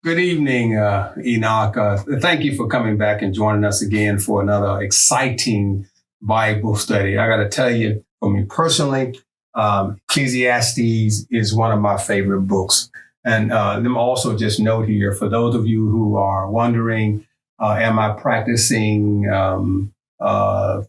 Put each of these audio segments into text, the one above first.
Good evening, Enoch. Thank you for coming back and joining us again for another exciting Bible study. I got to tell you, for me personally, Ecclesiastes is one of my favorite books. And let me also just note here, for those of you who are wondering, am I practicing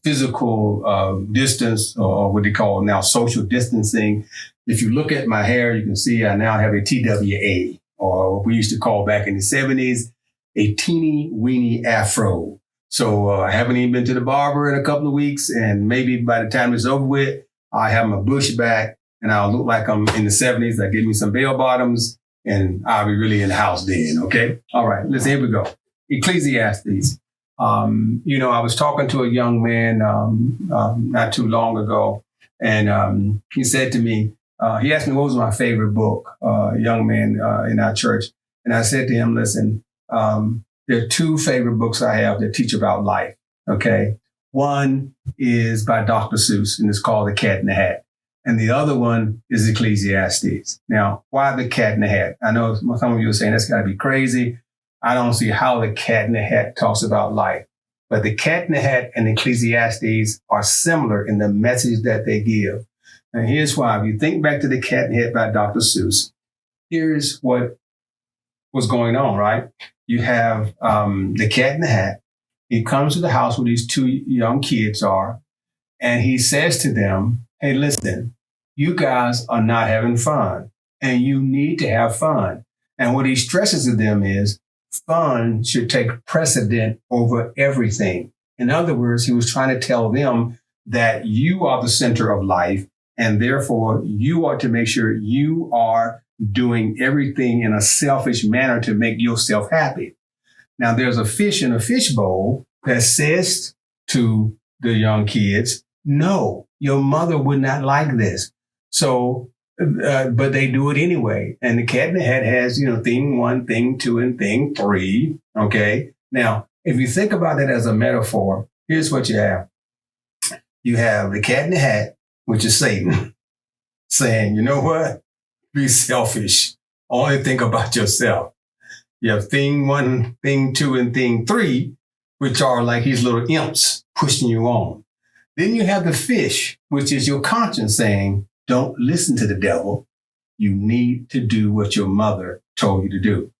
physical distance, or what they call now social distancing? If you look at my hair, you can see I now have a TWA, or what we used to call back in the 70s, a teeny weeny afro. So I haven't even been to the barber in a couple of weeks, and maybe by the time it's over with, I have my bush back and I'll look like I'm in the 70s. I give me some bell bottoms and I'll be really in the house then. Okay. All right. Listen, here we go. Ecclesiastes. I was talking to a young man not too long ago, and he said to me, he asked me what was my favorite book, young man in our church. And I said to him, listen, there are two favorite books I have that teach about life. Okay. One is by Dr. Seuss, and it's called The Cat in the Hat. And the other one is Ecclesiastes. Now, why The Cat in the Hat? I know some of you are saying that's got to be crazy. I don't see how The Cat in the Hat talks about life. But The Cat in the Hat and Ecclesiastes are similar in the message that they give. And here's why. If you think back to The Cat in the Hat by Dr. Seuss, here's what was going on, right? You have the cat in the hat. He comes to the house where these two young kids are, and he says to them, hey, listen, you guys are not having fun, and you need to have fun. And what he stresses to them is fun should take precedent over everything. In other words, he was trying to tell them that you are the center of life, and therefore you ought to make sure you are doing everything in a selfish manner to make yourself happy. Now, there's a fish in a fishbowl that says to the young kids, no, your mother would not like this. So, but they do it anyway. And the cat in the hat has, thing 1, thing 2, and thing 3. Okay. Now, if you think about it as a metaphor, here's what you have. You have the cat in the hat, which is Satan, saying, you know what? Be selfish. Only think about yourself. You have thing 1, thing 2, and thing 3, which are like his little imps pushing you on. Then you have the fish, which is your conscience saying, don't listen to the devil. You need to do what your mother told you to do.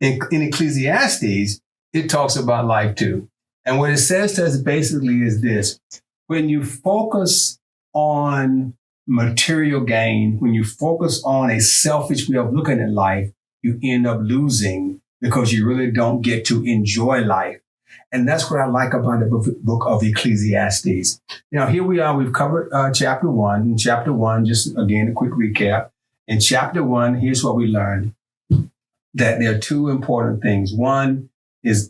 In Ecclesiastes, it talks about life too. And what it says to us basically is this. When you focus on material gain, when you focus on a selfish way of looking at life, you end up losing because you really don't get to enjoy life. And that's what I like about the book of Ecclesiastes. Now, here we are. We've covered chapter 1. In chapter 1, just again, a quick recap. In chapter 1, here's what we learned, that there are two important things. One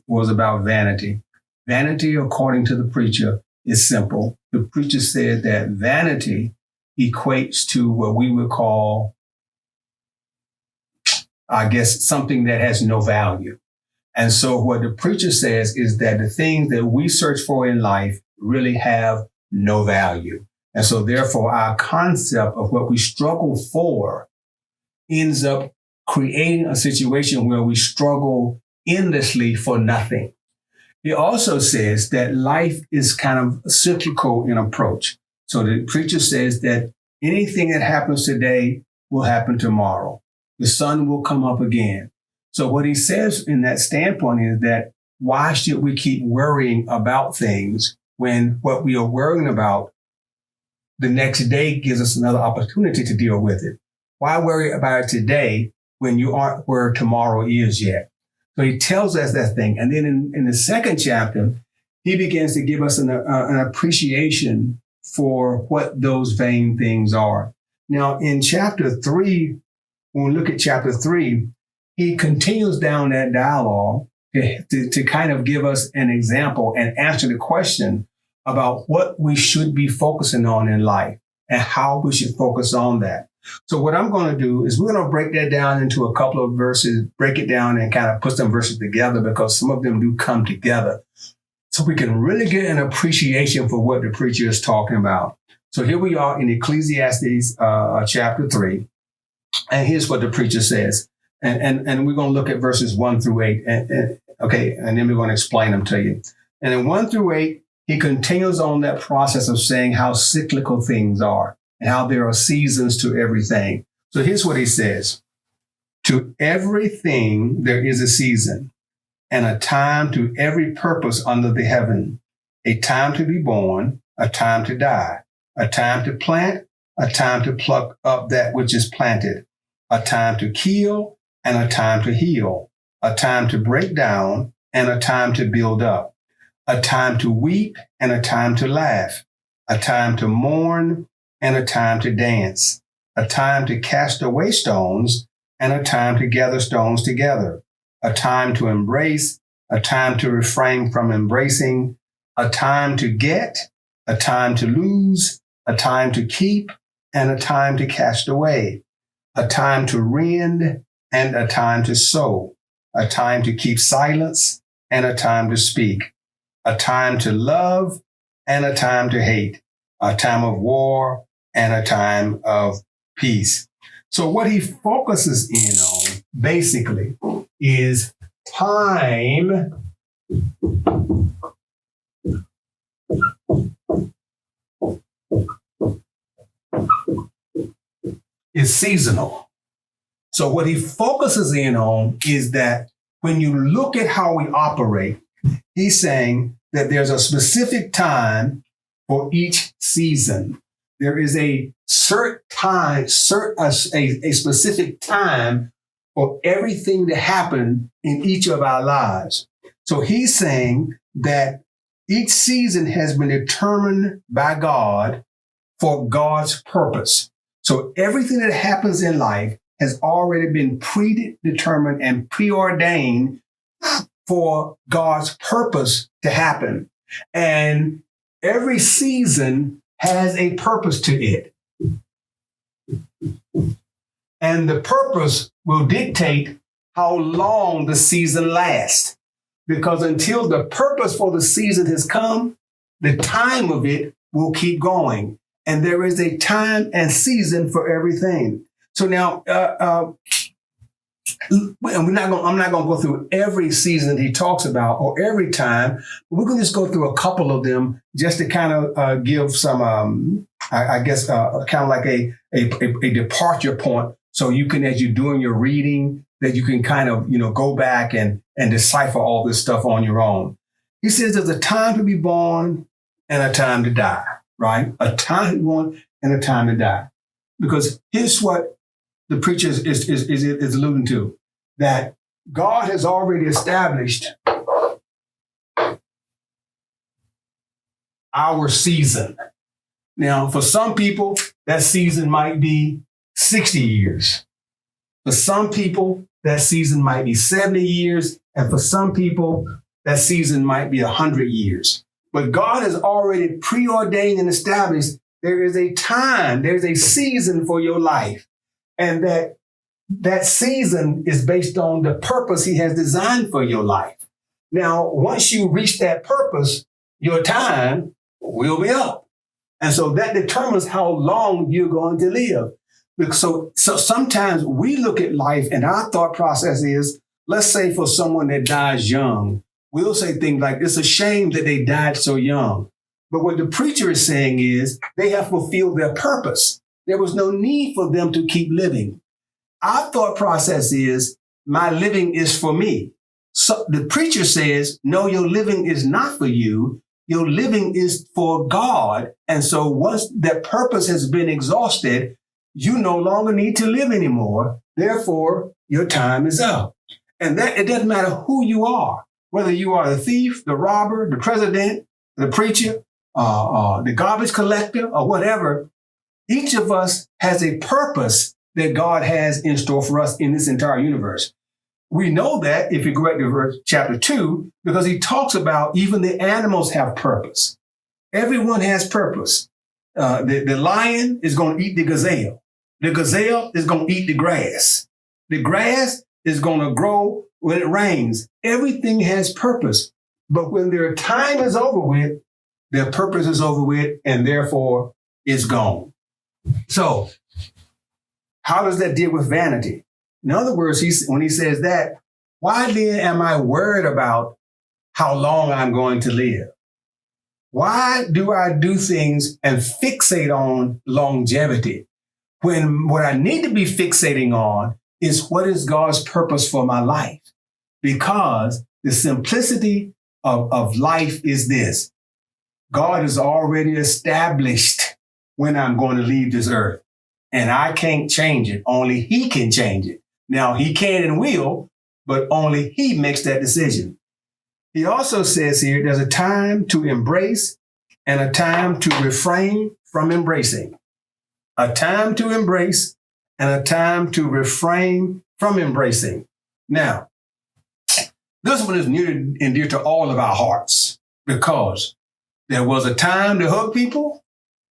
was about vanity. Vanity, according to the preacher, is simple. The preacher said that vanity equates to what we would call, I guess, something that has no value. And so what the preacher says is that the things that we search for in life really have no value. And so therefore our concept of what we struggle for ends up creating a situation where we struggle endlessly for nothing. He also says that life is kind of cyclical in approach. So the preacher says that anything that happens today will happen tomorrow. The sun will come up again. So what he says in that standpoint is that why should we keep worrying about things when what we are worrying about the next day gives us another opportunity to deal with it? Why worry about it today when you aren't where tomorrow is yet? So he tells us that thing. And then in the second chapter, he begins to give us an appreciation for what those vain things are. Now, in chapter 3, when we look at chapter 3, he continues down that dialogue to kind of give us an example and answer the question about what we should be focusing on in life and how we should focus on that. So what I'm going to do is we're going to break that down into a couple of verses, break it down and kind of put some verses together because some of them do come together. So we can really get an appreciation for what the preacher is talking about. So here we are in Ecclesiastes chapter 3. And here's what the preacher says. And we're going to look at verses 1 through 8. Okay, and then we're going to explain them to you. And in 1 through 8, he continues on that process of saying how cyclical things are and how there are seasons to everything. So here's what he says. To everything there is a season, and a time to every purpose under the heaven, a time to be born, a time to die, a time to plant, a time to pluck up that which is planted, a time to kill, and a time to heal, a time to break down, and a time to build up, a time to weep, and a time to laugh, a time to mourn, and a time to dance, a time to cast away stones, and a time to gather stones together, a time to embrace, a time to refrain from embracing, a time to get, a time to lose, a time to keep, and a time to cast away, a time to rend, and a time to sow, a time to keep silence, and a time to speak, a time to love, and a time to hate, a time of war, and a time of peace. So what he focuses in on basically is time is seasonal. So what he focuses in on is that when you look at how we operate, he's saying that there's a specific time for each season. There is a certain time, a specific time for everything to happen in each of our lives. So he's saying that each season has been determined by God for God's purpose. So everything that happens in life has already been predetermined and preordained for God's purpose to happen. And every season has a purpose to it. And the purpose will dictate how long the season lasts. Because until the purpose for the season has come, the time of it will keep going. And there is a time and season for everything. So now, I'm not going to go through every season that he talks about or every time. We're going to just go through a couple of them just to kind of give some, kind of like a departure point. So you can, as you're doing your reading, that you can kind of, go back and decipher all this stuff on your own. He says there's a time to be born and a time to die, right? A time to be born and a time to die. Because here's what the preacher is alluding to, that God has already established our season. Now, for some people, that season might be 60 years. For some people, that season might be 70 years. And for some people, that season might be 100 years. But God has already preordained and established there is a time, there's a season for your life. And that season is based on the purpose he has designed for your life. Now, once you reach that purpose, your time will be up. And so that determines how long you're going to live. So sometimes we look at life and our thought process is, let's say for someone that dies young, we'll say things like, it's a shame that they died so young. But what the preacher is saying is they have fulfilled their purpose. There was no need for them to keep living. Our thought process is, my living is for me. So the preacher says, no, your living is not for you. Your living is for God. And so once that purpose has been exhausted, you no longer need to live anymore. Therefore, your time is up. And that it doesn't matter who you are, whether you are the thief, the robber, the president, the preacher, the garbage collector, or whatever. Each of us has a purpose that God has in store for us in this entire universe. We know that if you go back to verse chapter 2, because he talks about even the animals have purpose. Everyone has purpose. The lion is going to eat the gazelle. The gazelle is going to eat the grass. The grass is going to grow when it rains. Everything has purpose. But when their time is over with, their purpose is over with, and therefore it's gone. So how does that deal with vanity? In other words, when he says that, why then am I worried about how long I'm going to live? Why do I do things and fixate on longevity when what I need to be fixating on is what is God's purpose for my life? Because the simplicity of life is this. God has already established when I'm going to leave this earth, and I can't change it. Only he can change it. Now, he can and will, but only he makes that decision. He also says here, there's a time to embrace and a time to refrain from embracing. A time to embrace and a time to refrain from embracing. Now, this one is near and dear to all of our hearts because there was a time to hug people,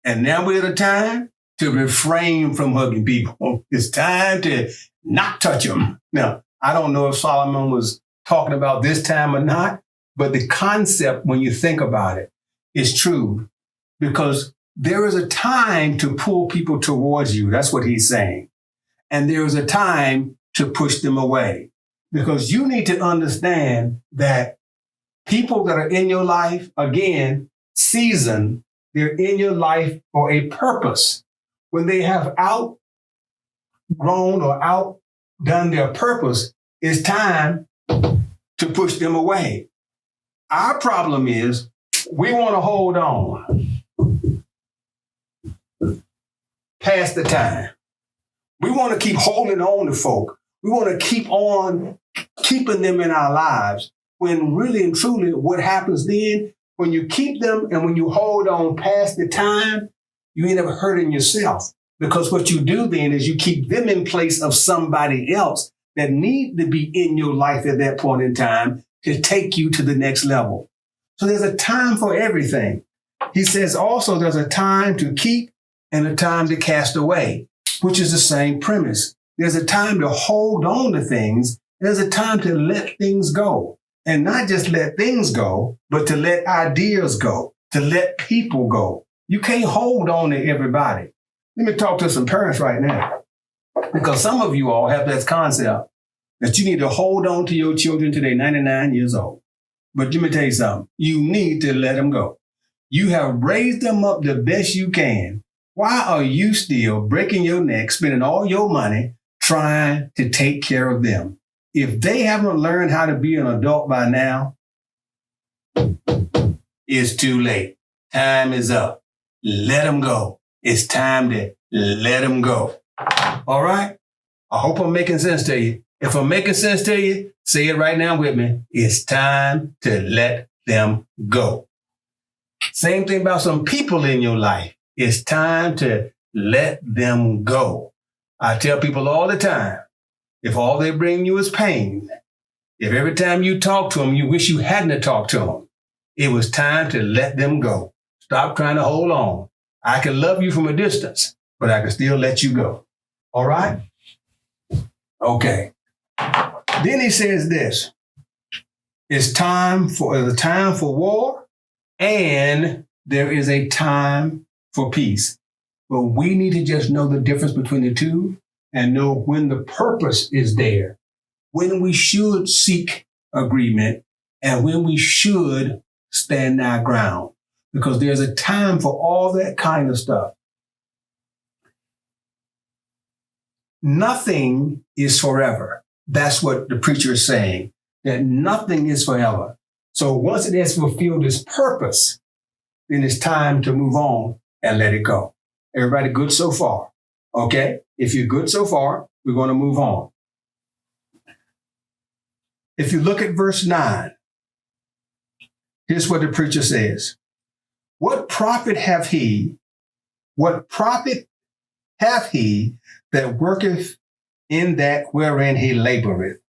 and now we're at a time to refrain from hugging people. It's time to not touch them. Now, I don't know if Solomon was talking about this time or not, but the concept, when you think about it, is true because there is a time to pull people towards you. That's what he's saying. And there is a time to push them away because you need to understand that people that are in your life, again, season, they're in your life for a purpose. When they have outgrown or outdone their purpose, it's time to push them away. Our problem is we want to hold on past the time. We want to keep holding on to folk. We want to keep on keeping them in our lives when really and truly what happens then, when you keep them and when you hold on past the time, you end up hurting yourself because what you do then is you keep them in place of somebody else that need to be in your life at that point in time to take you to the next level. So there's a time for everything. He says also there's a time to keep and a time to cast away, which is the same premise. There's a time to hold on to things. There's a time to let things go. And not just let things go, but to let ideas go, to let people go. You can't hold on to everybody. Let me talk to some parents right now, because some of you all have that concept that you need to hold on to your children till they're 99 years old. But let me tell you something. You need to let them go. You have raised them up the best you can. Why are you still breaking your neck, spending all your money trying to take care of them? If they haven't learned how to be an adult by now, it's too late. Time is up. Let them go. It's time to let them go. All right? I hope I'm making sense to you. If I'm making sense to you, say it right now with me. It's time to let them go. Same thing about some people in your life. It's time to let them go. I tell people all the time, if all they bring you is pain, if every time you talk to them, you wish you hadn't talked to them, it was time to let them go. Stop trying to hold on. I can love you from a distance, but I can still let you go. All right? Okay. Then he says this. It's time for war, and there is a time for peace. But we need to just know the difference between the two and know when the purpose is there, when we should seek agreement, and when we should stand our ground. Because there's a time for all that kind of stuff. Nothing is forever. That's what the preacher is saying, that nothing is forever. So once it has fulfilled its purpose, then it's time to move on and let it go. Everybody good so far? Okay? If you're good so far, we're going to move on. If you look at verse 9, here's what the preacher says. What profit hath he that worketh in that wherein he laboreth?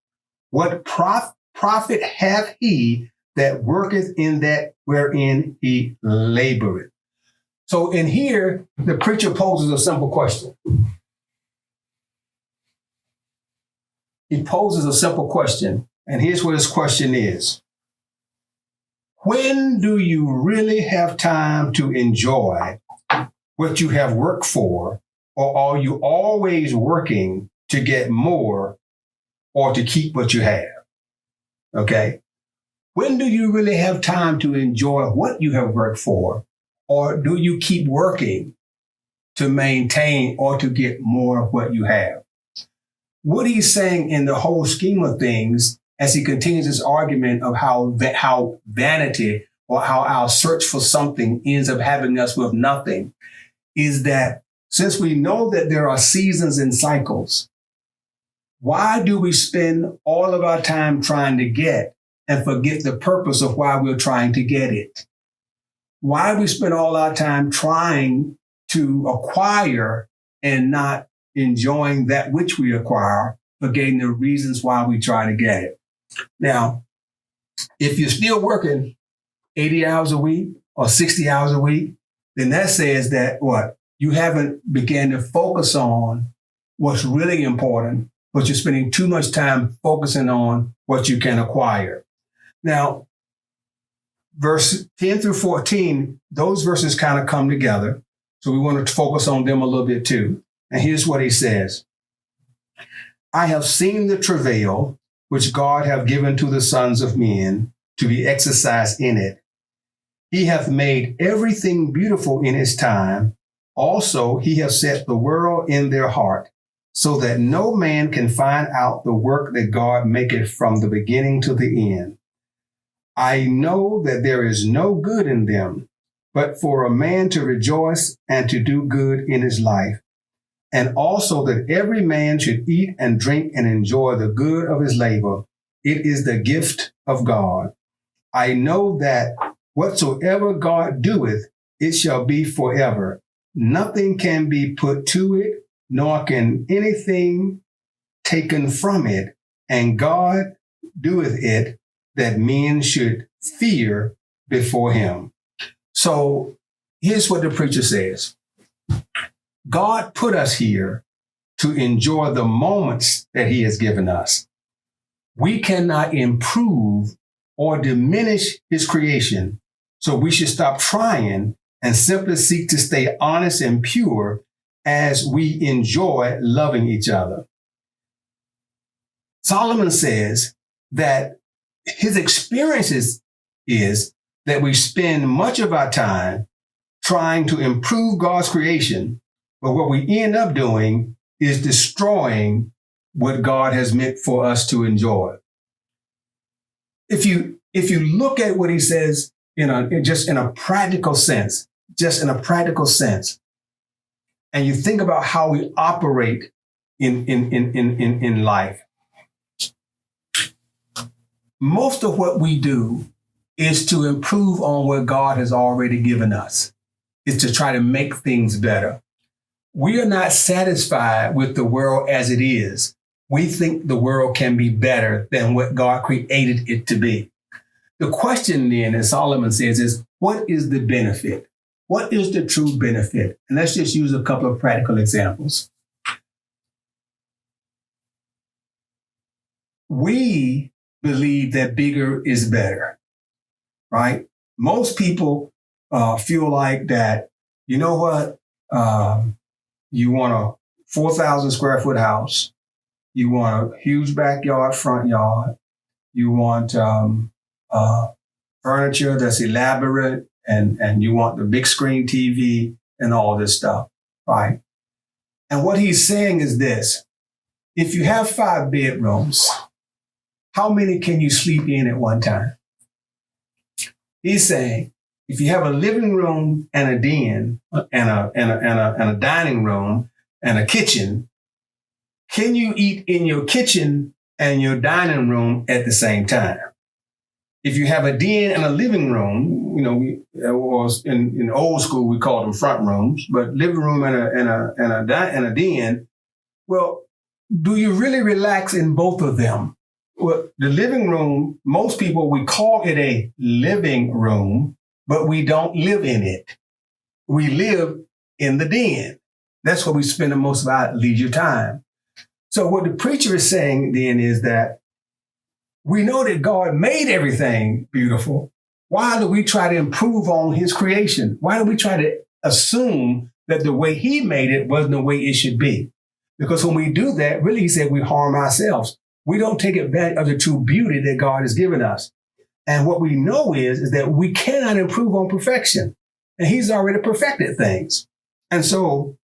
What profit hath he that worketh in that wherein he laboreth? So in here, the preacher poses a simple question. He poses a simple question, and here's what his question is. When do you really have time to enjoy what you have worked for, or are you always working to get more or to keep what you have? Okay. When do you really have time to enjoy what you have worked for? Or do you keep working to maintain or to get more of what you have? What he's saying in the whole scheme of things, as he continues this argument of how vanity or how our search for something ends up having us with nothing, is that since we know that there are seasons and cycles, why do we spend all of our time trying to get and forget the purpose of why we're trying to get it? Why do we spend all our time trying to acquire and not enjoying that which we acquire, forgetting the reasons why we try to get it? Now, if you're still working 80 hours a week or 60 hours a week, then that says that what? You haven't begun to focus on what's really important, but you're spending too much time focusing on what you can acquire. Now, verse 10 through 14, those verses kind of come together. So we want to focus on them a little bit too. And here's what he says. I have seen the travail which God hath given to the sons of men to be exercised in it. He hath made everything beautiful in his time. Also, he hath set the world in their heart, so that no man can find out the work that God maketh from the beginning to the end. I know that there is no good in them, but for a man to rejoice and to do good in his life, and also that every man should eat and drink and enjoy the good of his labor. It is the gift of God. I know that whatsoever God doeth, it shall be forever. Nothing can be put to it, nor can anything taken from it. And God doeth it, that men should fear before him. So here's what the preacher says. God put us here to enjoy the moments that he has given us. We cannot improve or diminish his creation, so we should stop trying and simply seek to stay honest and pure as we enjoy loving each other. Solomon says that his experiences is that we spend much of our time trying to improve God's creation, but what we end up doing is destroying what God has meant for us to enjoy. If you look at what he says just in a practical sense, and you think about how we operate in life, most of what we do is to improve on what God has already given us, is to try to make things better. We are not satisfied with the world as it is. We think the world can be better than what God created it to be. The question then, as Solomon says, is what is the benefit? What is the true benefit? And let's just use a couple of practical examples. We believe that bigger is better, right? Most people feel like that, you know what? You want a 4,000 square foot house. You want a huge backyard, front yard. You want furniture that's elaborate, and you want the big screen TV and all this stuff, right? And what he's saying is this. If you have 5 bedrooms, how many can you sleep in at one time? He's saying, if you have a living room and a den and a dining room and a kitchen, can you eat in your kitchen and your dining room at the same time? If you have a den and a living room, in old school we called them front rooms, but living room and a den, well, do you really relax in both of them? Well, the living room, most people, we call it a living room, but we don't live in it. We live in the den. That's where we spend the most of our leisure time. So what the preacher is saying then is that we know that God made everything beautiful. Why do we try to improve on his creation? Why do we try to assume that the way he made it wasn't the way it should be? Because when we do that, really, he said we harm ourselves. We don't take advantage of the true beauty that God has given us. And what we know is that we cannot improve on perfection. And he's already perfected things. And so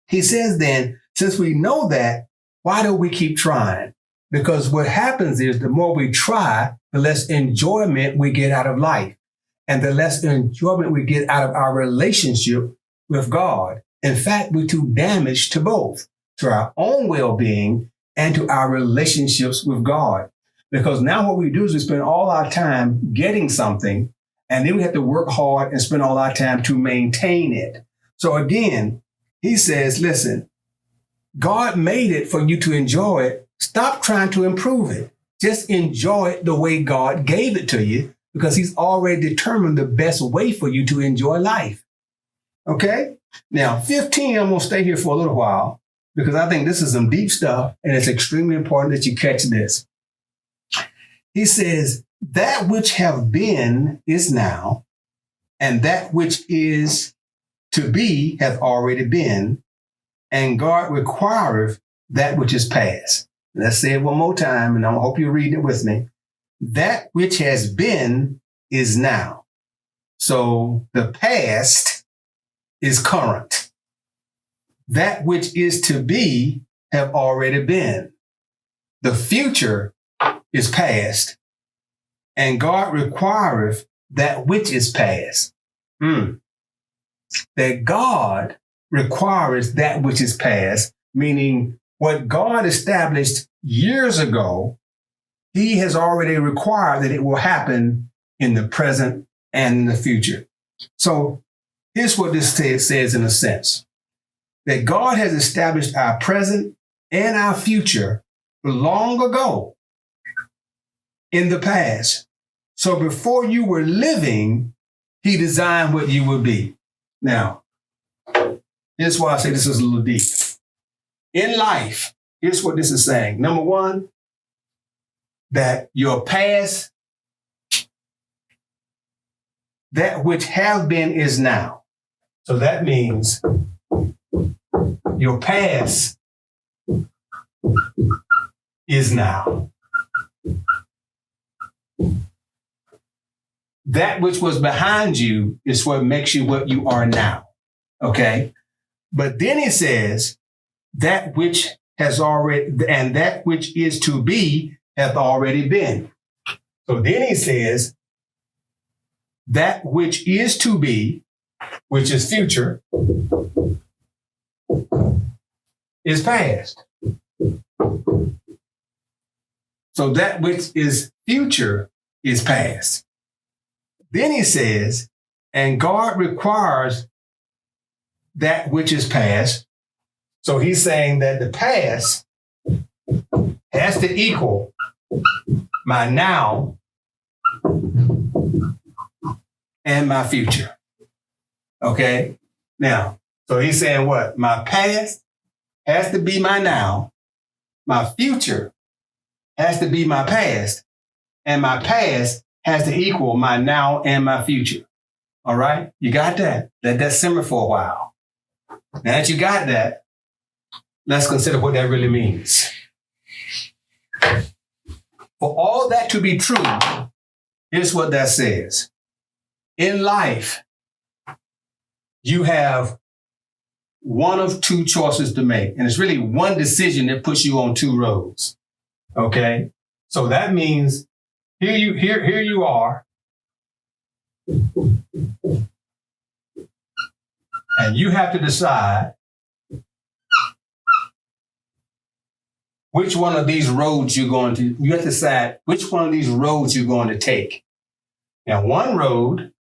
he says then, since we know that, why do we keep trying? Because what happens is the more we try, the less enjoyment we get out of life. And the less enjoyment we get out of our relationship with God. In fact, we do damage to both, to our own well-being and to our relationships with God. Because now what we do is we spend all our time getting something, and then we have to work hard and spend all our time to maintain it. So again, he says, listen, God made it for you to enjoy it. Stop trying to improve it. Just enjoy it the way God gave it to you, because he's already determined the best way for you to enjoy life. Okay? Now, 15, I'm going to stay here for a little while because I think this is some deep stuff and it's extremely important that you catch this. He says, that which have been is now, and that which is to be hath already been, and God requireth that which is past. Let's say it one more time, and I hope you're reading it with me. That which has been is now. So the past is current. That which is to be have already been. The future is past, and God requireth that which is past. That God requires that which is past, meaning what God established years ago, he has already required that it will happen in the present and in the future. So here's what this says in a sense, that God has established our present and our future long ago in the past. So before you were living, he designed what you would be. Now, here's why I say this is a little deep. In life, here's what this is saying. Number one, that your past, that which have been is now. So that means your past is now. That which was behind you is what makes you what you are now. Okay? But then he says, that which has already, and that which is to be hath already been. So then he says, that which is to be, which is future, is past. So that which is future is past. Then he says, and God requires that which is past. So he's saying that the past has to equal my now and my future. Okay? Now, so he's saying what? My past has to be my now. My future has to be my past. And my past has to equal my now and my future. All right? You got that? Let that simmer for a while. Now that you got that, let's consider what that really means. For all that to be true, here's what that says. In life, you have one of two choices to make. And it's really one decision that puts you on two roads. Okay? So that means here you are. And you have to decide which one of these roads you have to decide which one of these roads you're going to take. Now, one road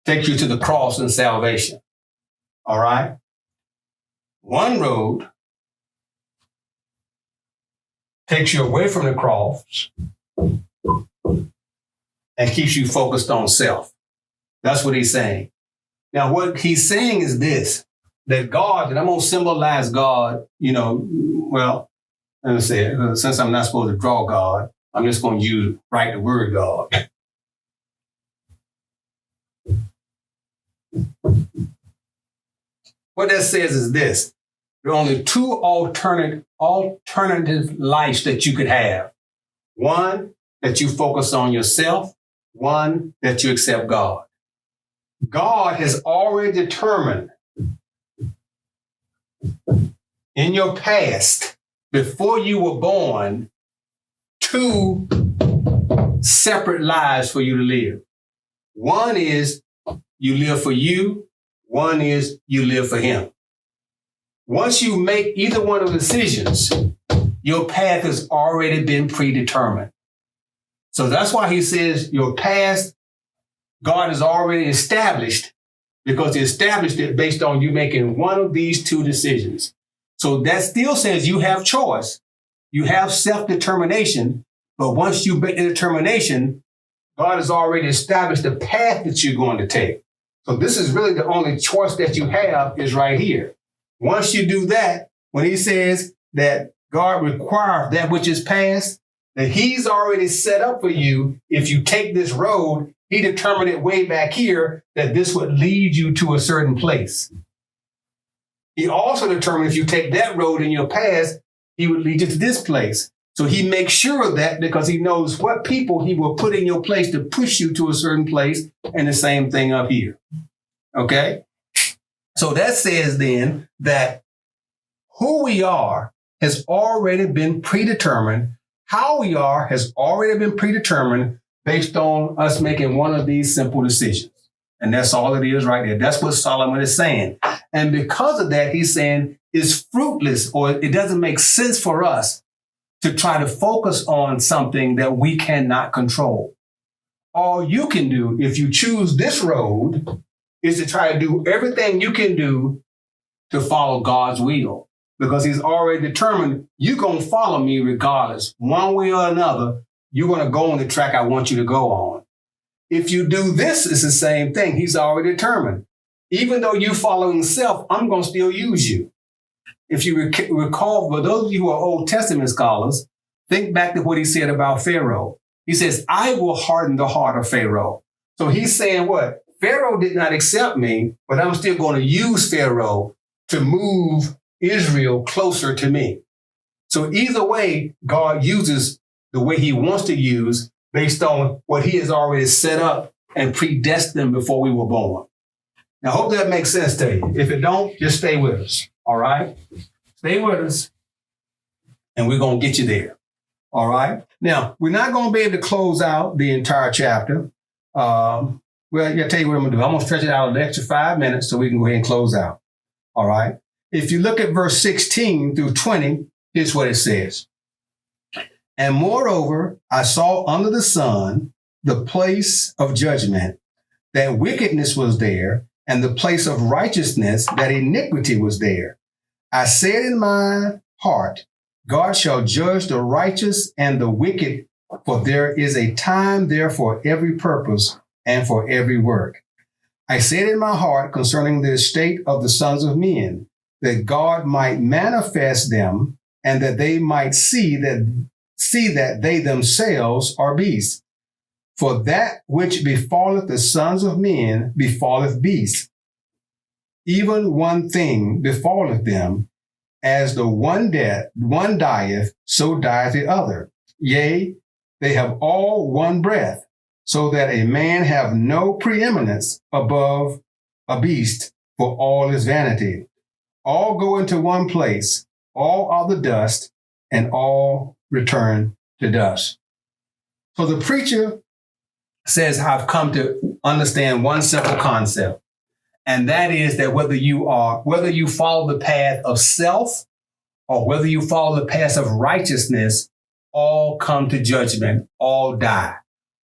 takes you to the cross and salvation. All right? One road takes you away from the cross and keeps you focused on self. That's what he's saying. Now, what he's saying is this, that God, and I'm going to symbolize God, well, let me say it, since I'm not supposed to draw God, I'm just going to write the word God. what that says is this. There are only two alternative lives that you could have. One, that you focus on yourself. One, that you accept God. God has already determined in your past, before you were born, two separate lives for you to live. One is you live for you. One is you live for him. Once you make either one of the decisions, your path has already been predetermined. So that's why he says your past, God has already established, because he established it based on you making one of these two decisions. So that still says you have choice. You have self-determination. But once you make the determination, God has already established the path that you're going to take. So this is really the only choice that you have is right here. Once you do that, when he says that God requires that which is past, that he's already set up for you. If you take this road, he determined it way back here that this would lead you to a certain place. He also determined if you take that road in your past, he would lead you to this place. So he makes sure of that because he knows what people he will put in your place to push you to a certain place, and the same thing up here. Okay? So that says then that who we are has already been predetermined. How we are has already been predetermined based on us making one of these simple decisions. And that's all it is right there. That's what Solomon is saying. And because of that, he's saying it's fruitless, or it doesn't make sense for us to try to focus on something that we cannot control. All you can do, if you choose this road, is to try to do everything you can do to follow God's will. Because he's already determined you're going to follow me regardless. One way or another, you're going to go on the track I want you to go on. If you do this, it's the same thing. He's already determined. Even though you're following self, I'm going to still use you. If you recall, for those of you who are Old Testament scholars, think back to what he said about Pharaoh. He says, I will harden the heart of Pharaoh. So he's saying what? Pharaoh did not accept me, but I'm still going to use Pharaoh to move Israel closer to me. So either way, God uses the way he wants to use based on what he has already set up and predestined before we were born. Now, I hope that makes sense to you. If it don't, just stay with us. All right? Stay with us, and we're going to get you there. All right? Now, we're not going to be able to close out the entire chapter. Well, I'll tell you what I'm going to do. I'm going to stretch it out an extra 5 minutes so we can go ahead and close out. All right? If you look at verse 16 through 20, here's what it says. And moreover, I saw under the sun the place of judgment, that wickedness was there, and the place of righteousness, that iniquity was there. I said in my heart, God shall judge the righteous and the wicked, for there is a time there for every purpose and for every work. I said in my heart concerning the estate of the sons of men, that God might manifest them, and that they might see that they themselves are beasts. For that which befalleth the sons of men befalleth beasts. Even one thing befalleth them, as the one dieth, so dieth the other. Yea, they have all one breath, so that a man have no preeminence above a beast, for all is vanity. All go into one place, all are the dust, and all return to dust. So the preacher says, I've come to understand one simple concept, and that is that whether you follow the path of self or whether you follow the path of righteousness, all come to judgment, all die,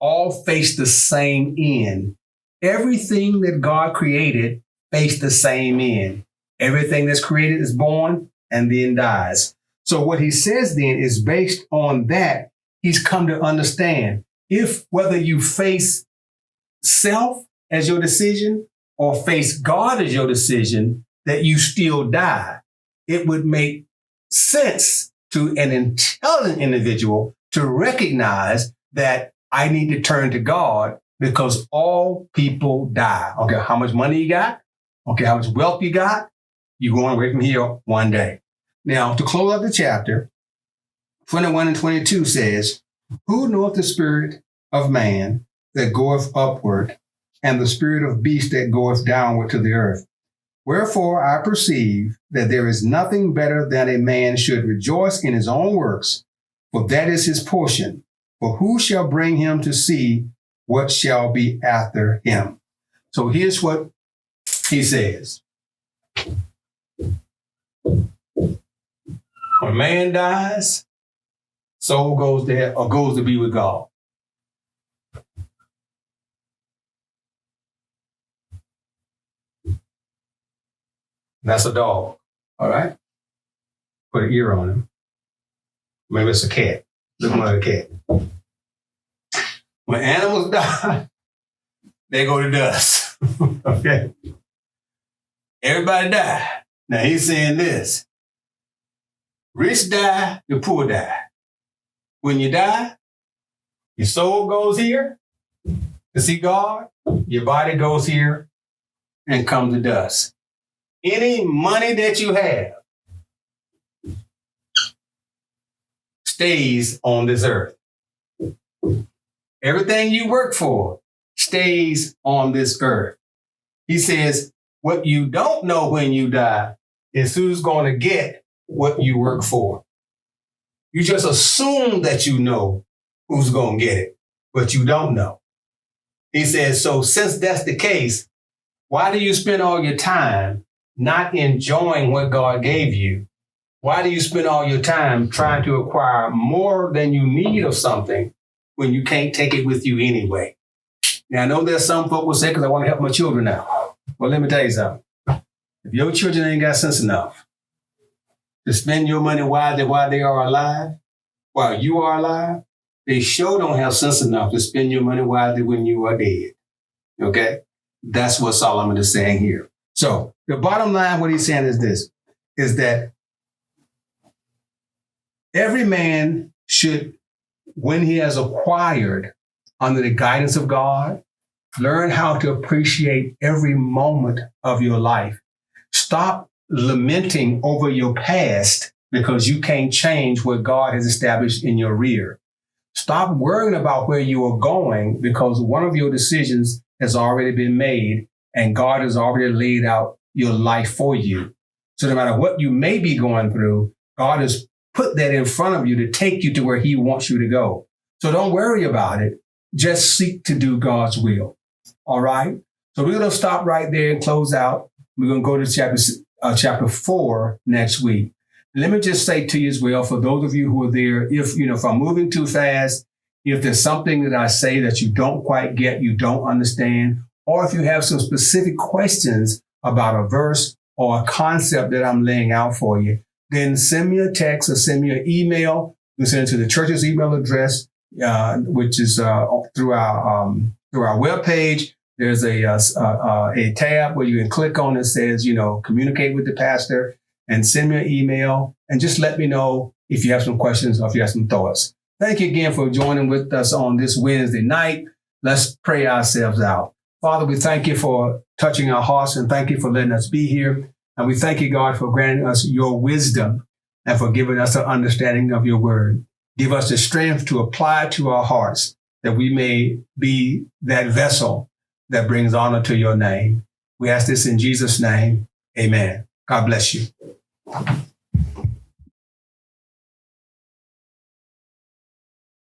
all face the same end. Everything that God created face the same end. Everything that's created is born and then dies. So what he says then is based on that, he's come to understand if whether you face self as your decision or face God as your decision, that you still die. It would make sense to an intelligent individual to recognize that I need to turn to God because all people die. Okay, how much money you got? Okay, how much wealth you got? You're going away from here one day. Now, to close out the chapter, 21 and 22 says, who knoweth the spirit of man that goeth upward, and the spirit of beast that goeth downward to the earth? Wherefore I perceive that there is nothing better than a man should rejoice in his own works, for that is his portion. For who shall bring him to see what shall be after him? So here's what he says. When man dies, soul goes there or goes to be with God. That's a dog. All right? Put an ear on him. Maybe it's a cat. Look like a cat. When animals die, they go to dust. Okay? Everybody die. Now he's saying this. Rich die, the poor die. When you die, your soul goes here to see God. Your body goes here and comes to dust. Any money that you have stays on this earth. Everything you work for stays on this earth. He says, what you don't know when you die is who's going to get what you work for. You just assume that you know who's going to get it, but you don't know. He says, so since that's the case, why do you spend all your time not enjoying what God gave you? Why do you spend all your time trying to acquire more than you need of something when you can't take it with you anyway? Now, I know there's some folk will say, because I want to help my children now. Well, let me tell you something. If your children ain't got sense enough to spend your money while they are alive, while you are alive, they sure don't have sense enough to spend your money when you are dead. Okay? That's what Solomon is saying here. So the bottom line, what he's saying is this, is that every man should, when he has acquired under the guidance of God, learn how to appreciate every moment of your life. Stop lamenting over your past because you can't change what God has established in your rear. Stop worrying about where you are going because one of your decisions has already been made and God has already laid out your life for you. So no matter what you may be going through, God has put that in front of you to take you to where he wants you to go. So don't worry about it. Just seek to do God's will. All right. So we're going to stop right there and close out. We're going to go to chapter 4 next week. Let me just say to you as well, for those of you who are there, if I'm moving too fast, if there's something that I say that you don't quite get, you don't understand, or if you have some specific questions about a verse or a concept that I'm laying out for you, then send me a text or send me an email. You can send it to the church's email address, which is through our webpage. There's a tab where you can click on that says, communicate with the pastor, and send me an email and just let me know if you have some questions or if you have some thoughts. Thank you again for joining with us on this Wednesday night. Let's pray ourselves out. Father, we thank you for touching our hearts and thank you for letting us be here. And we thank you, God, for granting us your wisdom and for giving us an understanding of your word. Give us the strength to apply it to our hearts that we may be that vessel that brings honor to your name. We ask this in Jesus' name. Amen. God bless you.